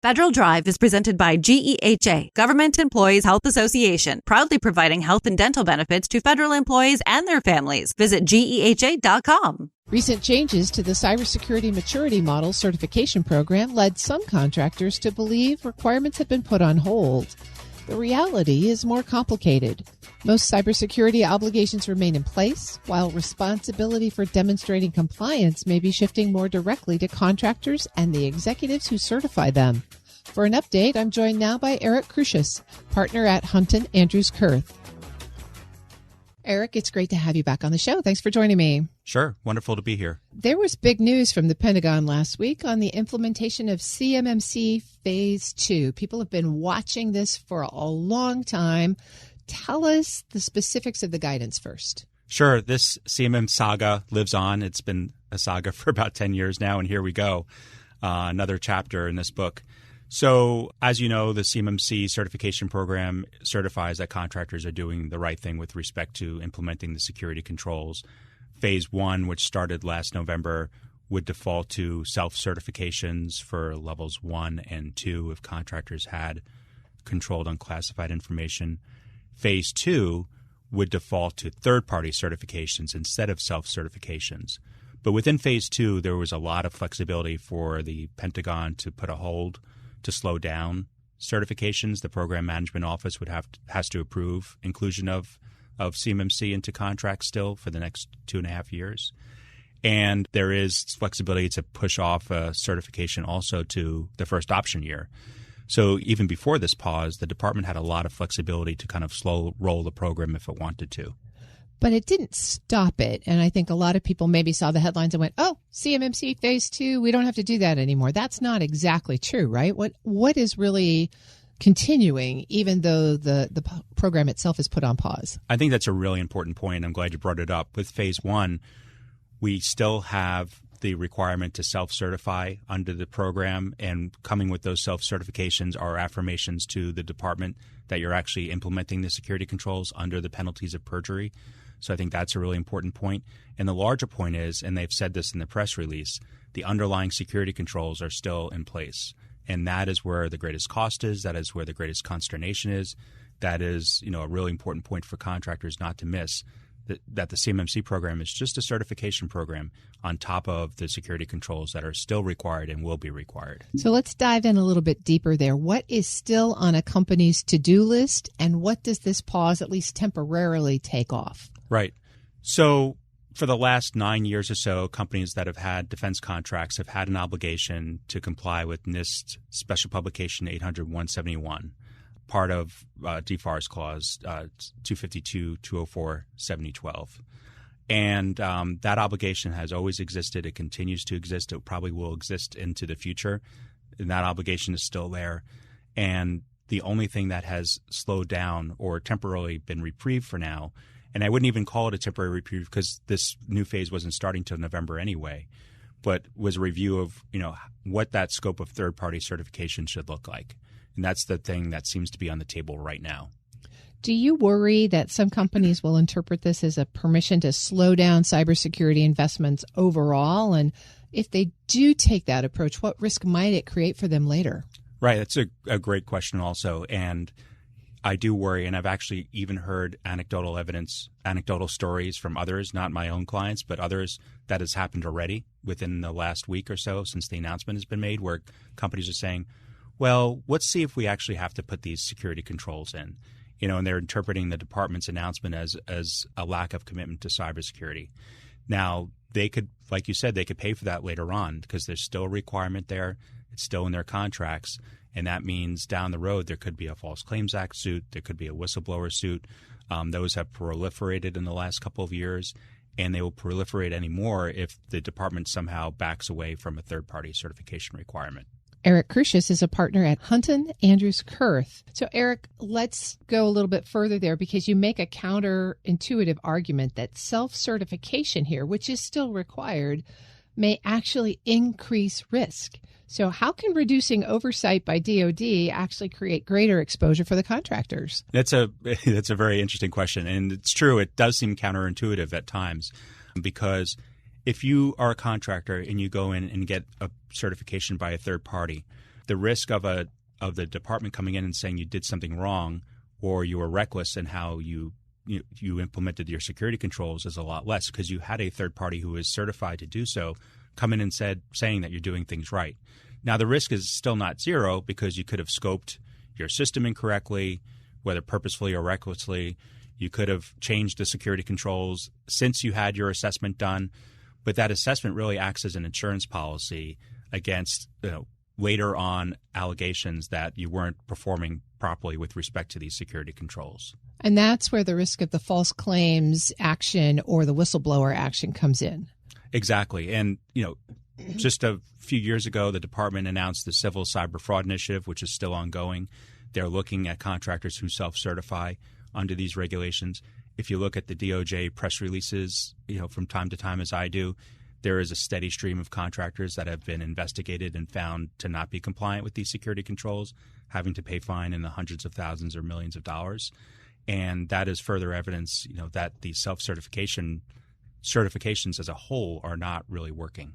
Federal Drive is presented by GEHA, Government Employees Health Association, proudly providing health and dental benefits to federal employees and their families. Visit GEHA.com. Recent changes to the Cybersecurity Maturity Model certification program led some contractors to believe requirements had been put on hold. The reality is more complicated. Most cybersecurity obligations remain in place, while responsibility for demonstrating compliance may be shifting more directly to contractors and the executives who certify them. For an update, I'm joined now by Eric Crusius, partner at Hunton-Andrews-Kurth. Eric, it's great to have you back on the show. Thanks for joining me. Sure. Wonderful to be here. There was big news from the Pentagon last week on the implementation of CMMC Phase 2. People have been watching this for a long time. Tell us the specifics of the guidance first. Sure. This CMM saga lives on. It's been a saga for about 10 years now, and here we go. Another chapter in this book. So, as you know, the CMMC certification program certifies that contractors are doing the right thing with respect to implementing the security controls. Phase 1, which started last November, would default to self-certifications for levels 1 and 2 if contractors had controlled unclassified information. Phase 2 would default to third-party certifications instead of self-certifications. But within Phase 2, there was a lot of flexibility for the Pentagon to put a hold to slow down certifications. The Program Management Office has to approve inclusion of CMMC into contracts still for the next 2.5 years. And there is flexibility to push off a certification also to the first option year. So even before this pause, the department had a lot of flexibility to kind of slow roll the program if it wanted to. But it didn't stop it. And I think a lot of people maybe saw the headlines and went, oh, CMMC Phase 2, we don't have to do that anymore. That's not exactly true, right? What is really continuing, even though the program itself is put on pause? I think that's a really important point. I'm glad you brought it up. With Phase 1, we still have the requirement to self-certify under the program, and coming with those self-certifications are affirmations to the department that you're actually implementing the security controls under the penalties of perjury. So I think that's a really important point. And the larger point is, and they've said this in the press release, the underlying security controls are still in place. And that is where the greatest cost is. That is where the greatest consternation is. That is, a really important point for contractors not to miss, that the CMMC program is just a certification program on top of the security controls that are still required and will be required. So let's dive in a little bit deeper there. What is still on a company's to-do list, and what does this pause at least temporarily take off? Right. So for the last 9 years or so, companies that have had defense contracts have had an obligation to comply with NIST Special Publication 800-171. Part of DFARS Clause 252, 204, 7012. And that obligation has always existed. It continues to exist. It probably will exist into the future. And that obligation is still there. And the only thing that has slowed down or temporarily been reprieved for now, and I wouldn't even call it a temporary reprieve because this new phase wasn't starting till November anyway, but was a review of what that scope of third-party certification should look like. And that's the thing that seems to be on the table right now. Do you worry that some companies will interpret this as a permission to slow down cybersecurity investments overall? And if they do take that approach, what risk might it create for them later? Right. That's a great question also. And I do worry, and I've actually even heard anecdotal stories from others, not my own clients, but others, that has happened already within the last week or so since the announcement has been made, where companies are saying, well, let's see if we actually have to put these security controls in, and they're interpreting the department's announcement as a lack of commitment to cybersecurity. Now, they could, like you said, they could pay for that later on because there's still a requirement there. It's still in their contracts. And that means down the road, there could be a False Claims Act suit. There could be a whistleblower suit. Those have proliferated in the last couple of years, and they will proliferate any more if the department somehow backs away from a third-party certification requirement. Eric Crusius is a partner at Hunton-Andrews-Kurth. So, Eric, let's go a little bit further there because you make a counterintuitive argument that self-certification here, which is still required, may actually increase risk. So how can reducing oversight by DoD actually create greater exposure for the contractors? That's a very interesting question. And it's true. It does seem counterintuitive at times because if you are a contractor and you go in and get a certification by a third party, the risk of the department coming in and saying you did something wrong or you were reckless in how you implemented your security controls is a lot less because you had a third party who is certified to do so come in and saying that you're doing things right. Now, the risk is still not zero because you could have scoped your system incorrectly, whether purposefully or recklessly. You could have changed the security controls since you had your assessment done. But that assessment really acts as an insurance policy against later on allegations that you weren't performing properly with respect to these security controls. And that's where the risk of the false claims action or the whistleblower action comes in. Exactly. And, just a few years ago, the department announced the Civil Cyber Fraud Initiative, which is still ongoing. They're looking at contractors who self-certify under these regulations. If you look at the DOJ press releases, from time to time, as I do, there is a steady stream of contractors that have been investigated and found to not be compliant with these security controls, having to pay fine in the hundreds of thousands or millions of dollars. And that is further evidence, that these certifications as a whole are not really working.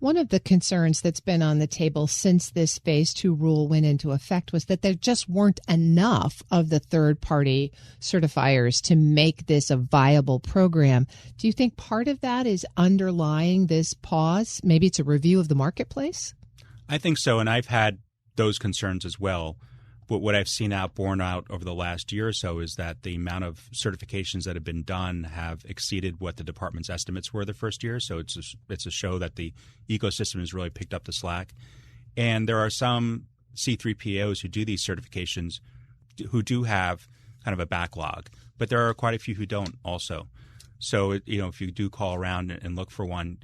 One of the concerns that's been on the table since this Phase 2 rule went into effect was that there just weren't enough of the third-party certifiers to make this a viable program. Do you think part of that is underlying this pause? Maybe it's a review of the marketplace? I think so, and I've had those concerns as well. But what I've seen borne out over the last year or so is that the amount of certifications that have been done have exceeded what the department's estimates were the first year. So it's a show that the ecosystem has really picked up the slack. And there are some C3PAOs who do these certifications who do have kind of a backlog, but there are quite a few who don't also. So, if you do call around and look for one,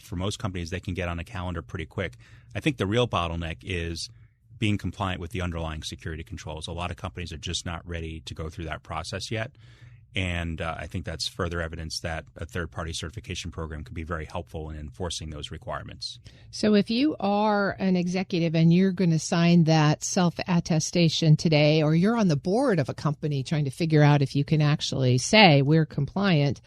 for most companies, they can get on a calendar pretty quick. I think the real bottleneck is being compliant with the underlying security controls. A lot of companies are just not ready to go through that process yet. And I think that's further evidence that a third-party certification program could be very helpful in enforcing those requirements. So if you are an executive and you're going to sign that self-attestation today, or you're on the board of a company trying to figure out if you can actually say we're compliant,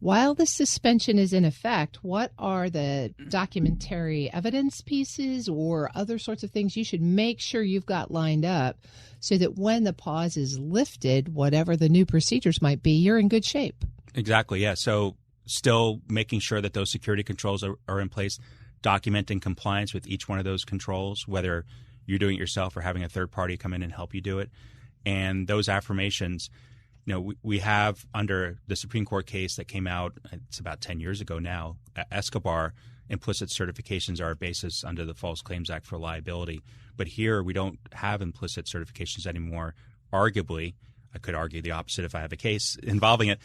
while the suspension is in effect, what are the documentary evidence pieces or other sorts of things you should make sure you've got lined up so that when the pause is lifted, whatever the new procedures might be, you're in good shape? Exactly, yeah. So still making sure that those security controls are in place, documenting compliance with each one of those controls, whether you're doing it yourself or having a third party come in and help you do it. And those affirmations, we have under the Supreme Court case that came out, it's about 10 years ago now, Escobar, implicit certifications are a basis under the False Claims Act for liability. But here we don't have implicit certifications anymore. Arguably, I could argue the opposite if I have a case involving it.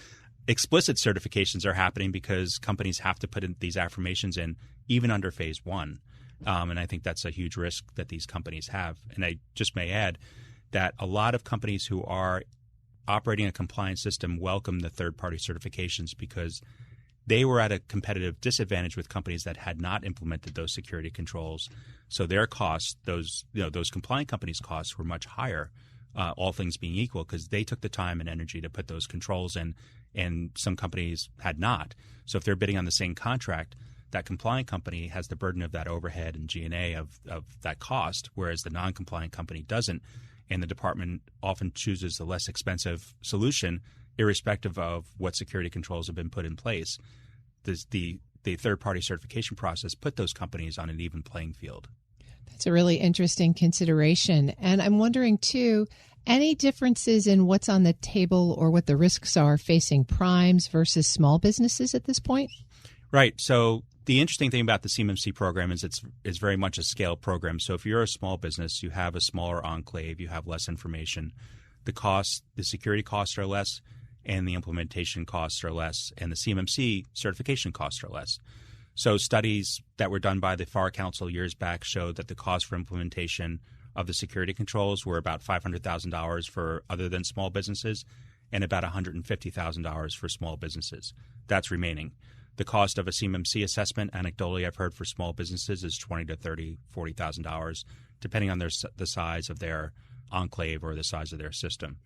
Explicit certifications are happening because companies have to put in these affirmations in even under Phase 1. And I think that's a huge risk that these companies have. And I just may add that a lot of companies who are operating a compliance system welcome the third-party certifications because they were at a competitive disadvantage with companies that had not implemented those security controls. So their costs, those compliant companies' costs were much higher, all things being equal, because they took the time and energy to put those controls in, and some companies had not. So if they're bidding on the same contract, that compliant company has the burden of that overhead and G&A of that cost, whereas the non-compliant company doesn't. And the department often chooses the less expensive solution, irrespective of what security controls have been put in place. The third-party certification process put those companies on an even playing field. That's a really interesting consideration. And I'm wondering, too, any differences in what's on the table or what the risks are facing primes versus small businesses at this point? Right. So the interesting thing about the CMMC program is it's very much a scale program. So if you're a small business, you have a smaller enclave, you have less information. The security costs are less, and the implementation costs are less, and the CMMC certification costs are less. So studies that were done by the FAR Council years back showed that the cost for implementation of the security controls were about $500,000 for other than small businesses and about $150,000 for small businesses. That's remaining. The cost of a CMMC assessment, anecdotally, I've heard for small businesses is $20,000 to $30,000, $40,000, depending on the size of their enclave or the size of their system.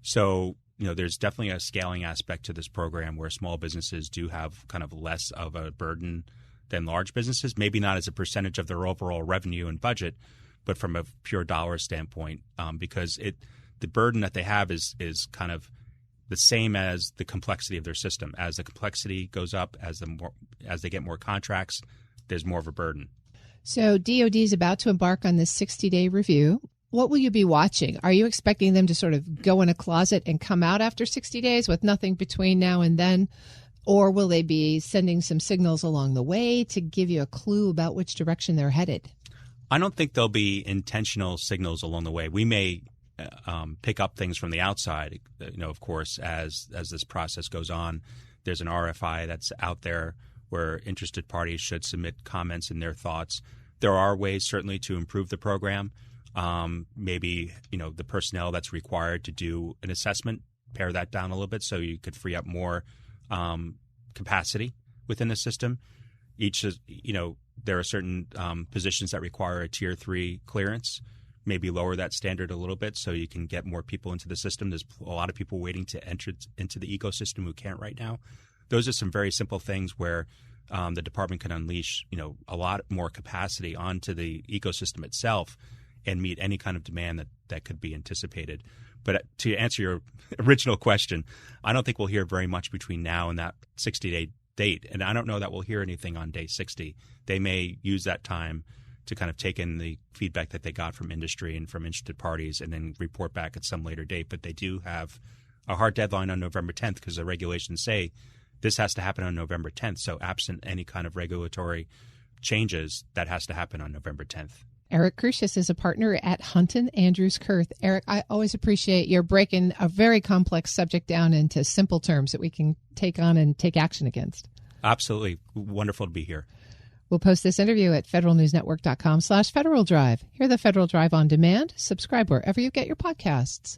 So, there's definitely a scaling aspect to this program where small businesses do have kind of less of a burden than large businesses, maybe not as a percentage of their overall revenue and budget, but from a pure dollar standpoint, because the burden that they have is kind of the same as the complexity of their system. As the complexity goes up, as they get more contracts, there's more of a burden. So DoD is about to embark on this 60-day review. What will you be watching? Are you expecting them to sort of go in a closet and come out after 60 days with nothing between now and then? Or will they be sending some signals along the way to give you a clue about which direction they're headed? I don't think there'll be intentional signals along the way. We may pick up things from the outside, of course, as this process goes on. There's an RFI that's out there where interested parties should submit comments and their thoughts. There are ways certainly to improve the program. Maybe, the personnel that's required to do an assessment, pare that down a little bit so you could free up more capacity within the system. There are certain positions that require a Tier 3 clearance. Maybe lower that standard a little bit so you can get more people into the system. There's a lot of people waiting to enter into the ecosystem who can't right now. Those are some very simple things where the department can unleash, a lot more capacity onto the ecosystem itself and meet any kind of demand that could be anticipated. But to answer your original question, I don't think we'll hear very much between now and that 60-day date. And I don't know that we'll hear anything on day 60. They may use that time to kind of take in the feedback that they got from industry and from interested parties and then report back at some later date. But they do have a hard deadline on November 10th because the regulations say this has to happen on November 10th. So absent any kind of regulatory changes, that has to happen on November 10th. Eric Crusius is a partner at Hunton-Andrews-Kurth. Eric, I always appreciate your breaking a very complex subject down into simple terms that we can take on and take action against. Absolutely. Wonderful to be here. We'll post this interview at federalnewsnetwork.com/Federal Drive. Hear the Federal Drive on demand. Subscribe wherever you get your podcasts.